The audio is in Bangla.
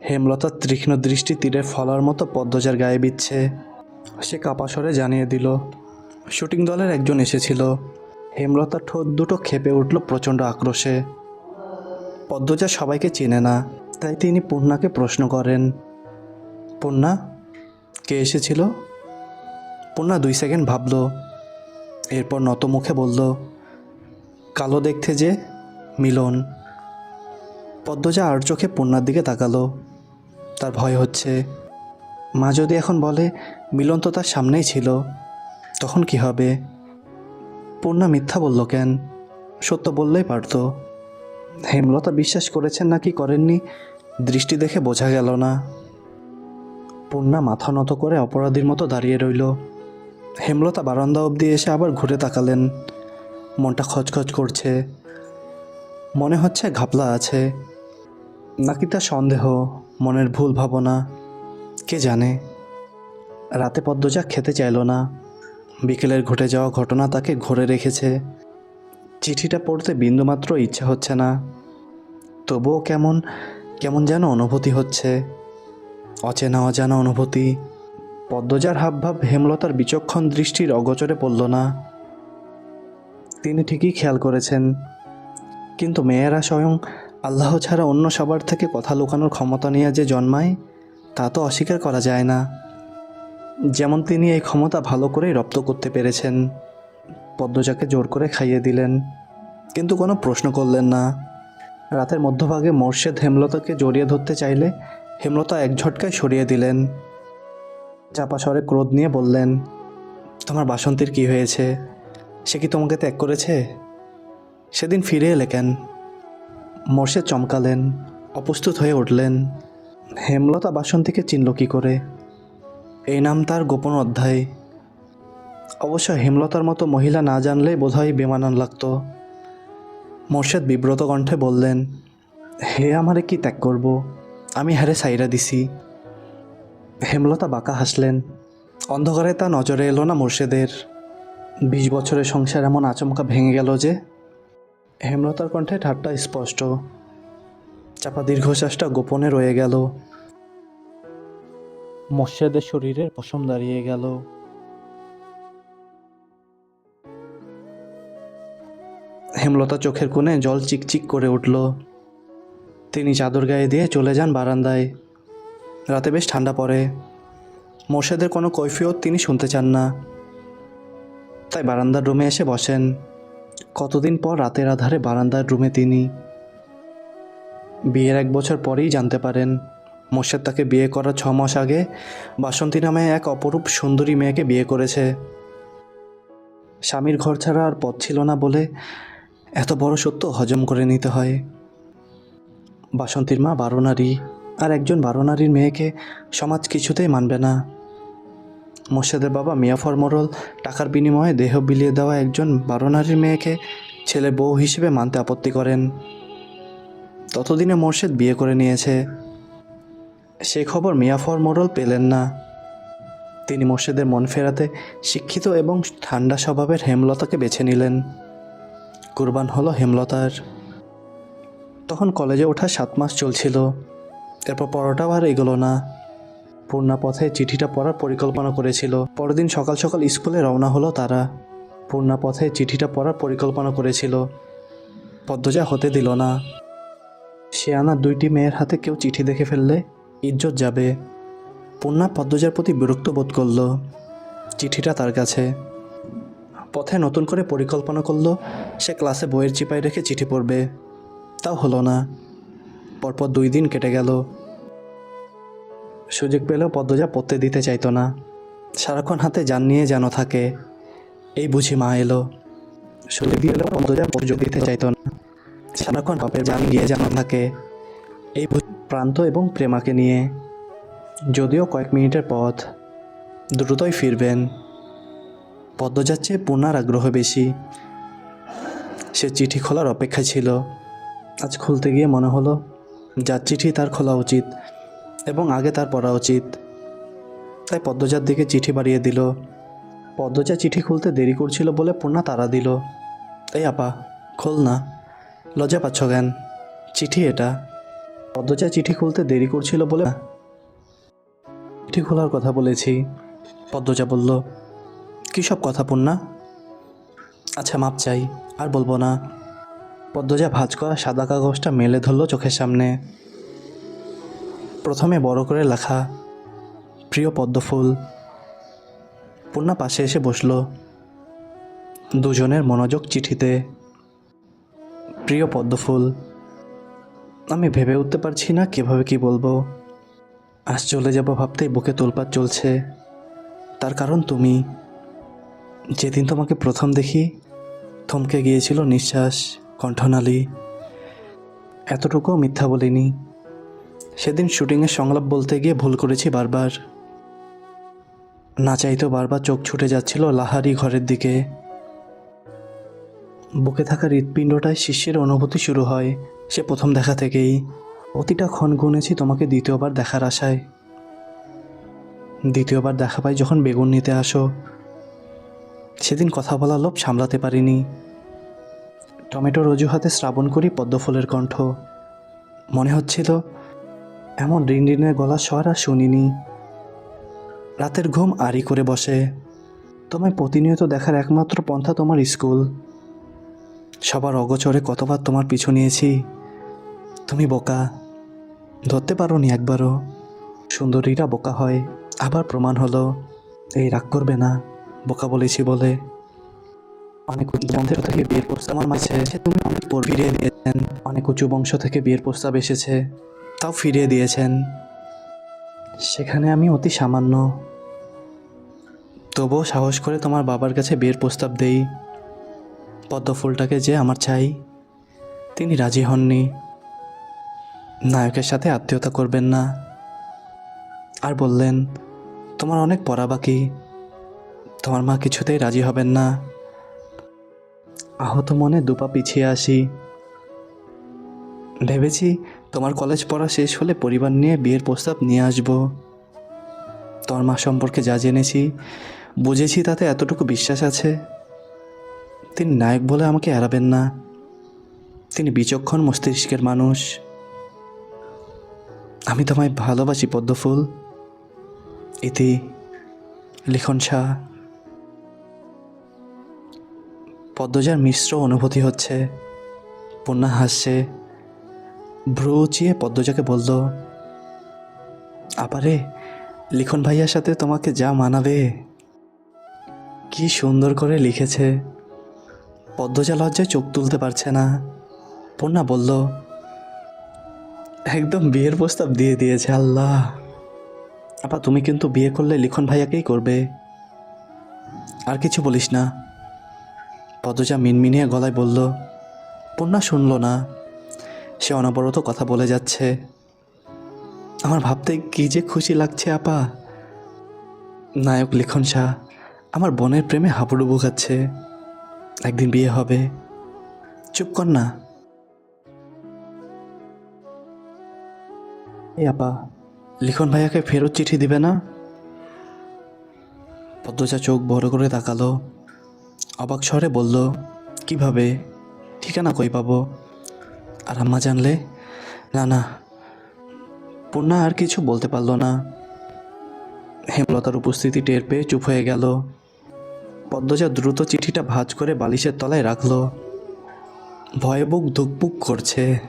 হেমলতার তীক্ষ্ণ দৃষ্টি তীরের ফলার মতো পদ্মজার গায়ে বিচ্ছে। সে কাপা স্বরে জানিয়ে দিল, শুটিং দলের একজন এসেছিল। হেমলতার ঠোঁট দুটো ক্ষেপে উঠল প্রচণ্ড আক্রোশে। পদ্মজা সবাইকে চেনে না, তাই তিনি পূর্ণাকে প্রশ্ন করেন, পূর্ণা, কে এসেছিল? পূর্ণা 2 সেকেন্ড ভাবল, এরপর নত মুখে বলল, কালো দেখতে যে, মিলন। পদ্মজা আর চোখে পূর্ণার দিকে তাকালো। তার ভয় হচ্ছে, মা যদি এখন বলে মিলন তো তার সামনেই ছিল, তখন কি হবে? পূর্ণা মিথ্যা বলল কেন? সত্য বললেই পারত। হেমলতা বিশ্বাস করেছেন নাকি করেননি, দৃষ্টি দেখে বোঝা গেল না। পূর্ণা মাথা নত করে অপরাধীর মতো দাঁড়িয়ে রইল। হেমলতা বারান্দা অবধি এসে আবার ঘুরে তাকালেন। মনটা খচখচ করছে। মনে হচ্ছে ঘাপলা আছে, নাকি তার সন্দেহ, মনের ভুল ভাবনা, কে জানে। রাতে পদ্মজা খেতে চাইল না। বিকেলের ঘটে যাওয়া ঘটনা তাকে ঘরে রেখেছে। চিঠিটা পড়তে বিন্দুমাত্র ইচ্ছা হচ্ছে না। তবুও কেমন কেমন যেন অনুভূতি হচ্ছে, অচেনা অজানা অনুভূতি। পদ্মজার হাবভাব হেমলতার বিচক্ষণ দৃষ্টির অগোচরে পড়ল না। তিনি ঠিকই খেয়াল করেছেন, কিন্তু মেয়েরা স্বয়ং আল্লাহ ছাড়া অন্য সবার থেকে কথা লুকানোর ক্ষমতা নিয়ে যে জন্মায়, তা তো অস্বীকার করা যায় না। যেমন তিনি এই ক্ষমতা ভালো করেই রপ্ত করতে পেরেছেন। পদ্মজাকে জোর করে খাইয়ে দিলেন, কিন্তু কোনো প্রশ্ন করলেন না। রাতের মধ্যভাগে মোর্শেদ হেমলতাকে জড়িয়ে ধরতে চাইলে হেমলতা এক ঝটকায় সরিয়ে দিলেন। চাপা স্বরে ক্রোধ নিয়ে বললেন, তোমার বাসন্তীর কি হয়েছে? সে কি তোমাকে ত্যাগ করেছে? সেদিন ফিরে এলে কেন? মোর্শেদ চমকালেন, অপ্রস্তুত হয়ে উঠলেন। হেমলতা বাসন্তীকে চিনল কী করে? এই নাম তার গোপন অধ্যায়। অবশ্য হেমলতার মতো মহিলা না জানলেই বোধহয় বেমানান লাগত। মোর্শেদ বিব্রত কণ্ঠে বললেন, হে আমারে কি ত্যাগ করব? আমি হারে সাইরা দিছি। হেমলতা বাঁকা হাসলেন। অন্ধকারে তা নজরে এলো না মোর্শেদের। 20 বছরের সংসার এমন আচমকা ভেঙে গেল যে। হেমলতার কণ্ঠে ঠাট্টা স্পষ্ট। চাপা দীর্ঘশ্বাসটা গোপনে রয়ে গেল। মোর্শেদের শরীরের পশম দাঁড়িয়ে গেল। হেমলতা চোখের কোণে জল চিকচিক করে উঠল। তিনি চাদর গায়ে দিয়ে চলে যান বারান্দায়। রাতে বেশ ঠান্ডা পড়ে। মোর্শেদের কোনো কৈফিয়ত তিনি শুনতে চান না, তাই বারান্দার রুমে এসে বসেন। কতদিন পর রাতের আধারে বারান্দার রুমে তিনি। বিয়ের 1 বছর পরেই জানতে পারেন মোর্শেদ তাকে বিয়ে করার 6 মাস আগে বাসন্তী নামে এক অপরূপ সুন্দরী মেয়েকে বিয়ে করেছে। স্বামীর ঘর ছাড়া আর পথ ছিল না বলে এত বড় সত্য হজম করে নিতে হয়। বাসন্তীর মা বারোনারী, আর একজন বারোনারীর মেয়েকে সমাজ কিছুতেই মানবে না। মোর্শেদের বাবা মিয়াফর মোড়ল টাকার বিনিময়ে দেহ বিলিয়ে দেওয়া একজন বারোনারীর মেয়েকে ছেলে বউ হিসেবে মানতে আপত্তি করেন। ততদিনে মোর্শেদ বিয়ে করে নিয়েছে। সে খবর মিয়াফর মোড়ল পেলেন না। তিনি মোর্শেদের মন ফেরাতে শিক্ষিত এবং ঠান্ডা স্বভাবের হেমলতাকে বেছে নিলেন। কুরবান হলো হেমলতার। তখন কলেজে ওঠা 7 মাস চলছিল। এরপর পড়াটাও আর এগোলো না। পূর্ণা পথে চিঠিটা পড়ার পরিকল্পনা করেছিল। পরের দিন সকাল সকাল স্কুলে রওনা হলো তারা। পূর্ণা পথে চিঠিটা পড়ার পরিকল্পনা করেছিল। পদ্মজা হতে দিল না। সে আনা 2টি মেয়ের হাতে কেউ চিঠি দেখে ফেললে ইজ্জত যাবে। পূর্ণা পদ্মজার প্রতি বিরক্ত বোধ করল। চিঠিটা তার কাছে। পথে নতুন করে পরিকল্পনা করল সে ক্লাসে বইয়ের চিপায় রেখে চিঠি পড়বে। তাও হলো না। পরপর 2 দিন কেটে গেল। সুযোগ পেলেও পদ্মজা পড়তে দিতে চাইতো না। সারাক্ষণ হাতে যান নিয়ে যেন থাকে। এই বুঝি মা এলো। সুযোগ দিলেও পদ্মজা সুযোগ দিতে চাইতো না। সারাক্ষণ বাপের যান গিয়ে যেন থাকে। এই প্রান্ত এবং প্রেমাকে নিয়ে। যদিও কয়েক মিনিটের পথ, দ্রুতই ফিরবেন। পদ্মজার চেয়ে পূর্ণার আগ্রহ বেশি। সে চিঠি খোলার অপেক্ষায় ছিল। আজ খুলতে গিয়ে মনে হলো যার চিঠি তার খোলা উচিত এবং আগে তার পড়া উচিত। তাই পদ্মজার দিকে চিঠি বাড়িয়ে দিল। পদ্মজা চিঠি খুলতে দেরি করছিল বলে পূর্ণা তাড়া দিল, এই আপা খোল না, লজ্জা পাচ্ছ কেন? চিঠি এটা। পদ্মজা চিঠি খুলতে দেরি করছিল বলে চিঠি খোলার কথা বলেছি। পদ্মজা বলল, কী সব কথা পূর্ণা? আচ্ছা মাপ চাই, আর বলবো না। পদ্মজা ভাঁজ করা সাদা কাগজটা মেলে ধরল চোখের সামনে। প্রথমে বড় করে লেখা, প্রিয় পদ্মফুল। পূর্ণা পাশে এসে বসল। দুজনের মনোযোগ চিঠিতে। প্রিয় পদ্মফুল, আমি ভেবে উঠতে পারছি না কিভাবে কি বলবো। আজ চলে যাব ভাবতেই বুকে তোলপাড় চলছে। তার কারণ তুমি। যেদিন তোমাকে প্রথম দেখি থমকে গিয়েছিল নিঃশ্বাস, কণ্ঠনালী। এতটুকুও মিথ্যা বলিনি। সেদিন শুটিংয়ের সংলাপ বলতে গিয়ে ভুল করেছি বারবার। না চাইতেও বারবার চোখ ছুটে যাচ্ছিল লাহারি ঘরের দিকে। বুকে থাকা হৃৎপিণ্ডটায় শিষ্যের অনুভূতি শুরু হয় সে প্রথম দেখা থেকেই। প্রতিটা ক্ষণ গুনেছি তোমাকে দ্বিতীয়বার দেখার আশায়। দ্বিতীয়বার দেখা পাই যখন বেগুন নিতে আসো। সেদিন কথা বলার লোভ সামলাতে পারিনি। টমেটোর অজুহাতে শ্রাবণ করি পদ্মফুলের কণ্ঠ। মনে হচ্ছিল এমন রিনরিনের গলা স্বর আর শুনিনি। রাতের ঘুম আড়ি করে বসে। তোমায় প্রতিনিয়ত দেখার একমাত্র পন্থা তোমার স্কুল। সবার অগোচরে কতবার তোমার পিছু নিয়েছি। তুমি বোকা, ধরতে পারোনি একবারও। সুন্দরীরা বোকা হয়, আবার প্রমাণ হলো। এই রাগ করবে না, বোকা বলেছি বলে। অনেক উঁচু বংশ থেকে বিয়ের প্রস্তাব আমার মাঝে তুমি অনেক পর ফিরিয়ে দিয়েছেন। অনেক উঁচু বংশ থেকে বিয়ের প্রস্তাব এসেছে, তাও ফিরিয়ে দিয়েছেন। সেখানে আমি অতি সামান্য। তবুও সাহস করে তোমার বাবার কাছে বিয়ের প্রস্তাব দেই। পদ্মফুলটাকে যে আমার চাই, তিনি রাজি হননি। নায়কের সাথে আত্মীয়তা করবেন না। আর বললেন, তোমার অনেক পড়া বাকি, তোমার মা কিছুতেই রাজি হবেন না। আহত মনে দুপা পিছিয়ে আসি। ভেবেছি তোমার কলেজ পড়া শেষ হলে পরিবার নিয়ে বিয়ের প্রস্তাব নিয়ে আসব। তোমার মা সম্পর্কে যা জেনেছি, বুঝেছি তাতে এতটুকু বিশ্বাস আছে, তিনি নায়ক বলে আমাকে এড়াবেন না। তিনি বিচক্ষণ মস্তিষ্কের মানুষ। আমি তোমায় ভালোবাসি পদ্মফুল। ইতি, লিখন শাহ। পদ্মজার মিশ্র অনুভূতি হচ্ছে। পূর্ণা হাসছে। ভ্রু উঁচিয়ে পদ্মজাকে বলল, আপারে, লিখন ভাইয়ার সাথে তোমাকে যা মানাবে। কি সুন্দর করে লিখেছে। পদ্মজা লজ্জায় চোখ তুলতে পারছে না। পূর্ণা বলল, একদম বিয়ের প্রস্তাব দিয়ে দিয়েছে। আল্লাহ। আপা, তুমি কিন্তু বিয়ে করলে লিখন ভাইয়াকেই করবে, আর কিছু বলিস না। পদ্মজা মিনমিনিয়ে গলায় বলল। পূর্ণা শুনল না। সে অনবরত কথা বলে যাচ্ছে। আমার ভাবতে কী যে খুশি লাগছে আপা। নায়ক লিখন শাহ আমার বোনের প্রেমে হাবুডুবু খাচ্ছে। একদিন বিয়ে হবে। চুপ কর না। এই আপা, লিখন ভাইয়াকে ফেরত চিঠি দিবে না? পদ্মজা চোখ বড় করে তাকালো। অবাক স্বরে বলল, কিভাবে? ঠিকানা কই পাবো? আর আম্মা জানলে? না না। পূর্ণা আর কিছু বলতে পারল না। হেমলতার উপস্থিতি টের পেয়ে চুপ হয়ে গেল। পদ্মজা দ্রুত চিঠিটা ভাঁজ করে বালিশের তলায় রাখল। ভয়ে বুক ধুকপুক করছে।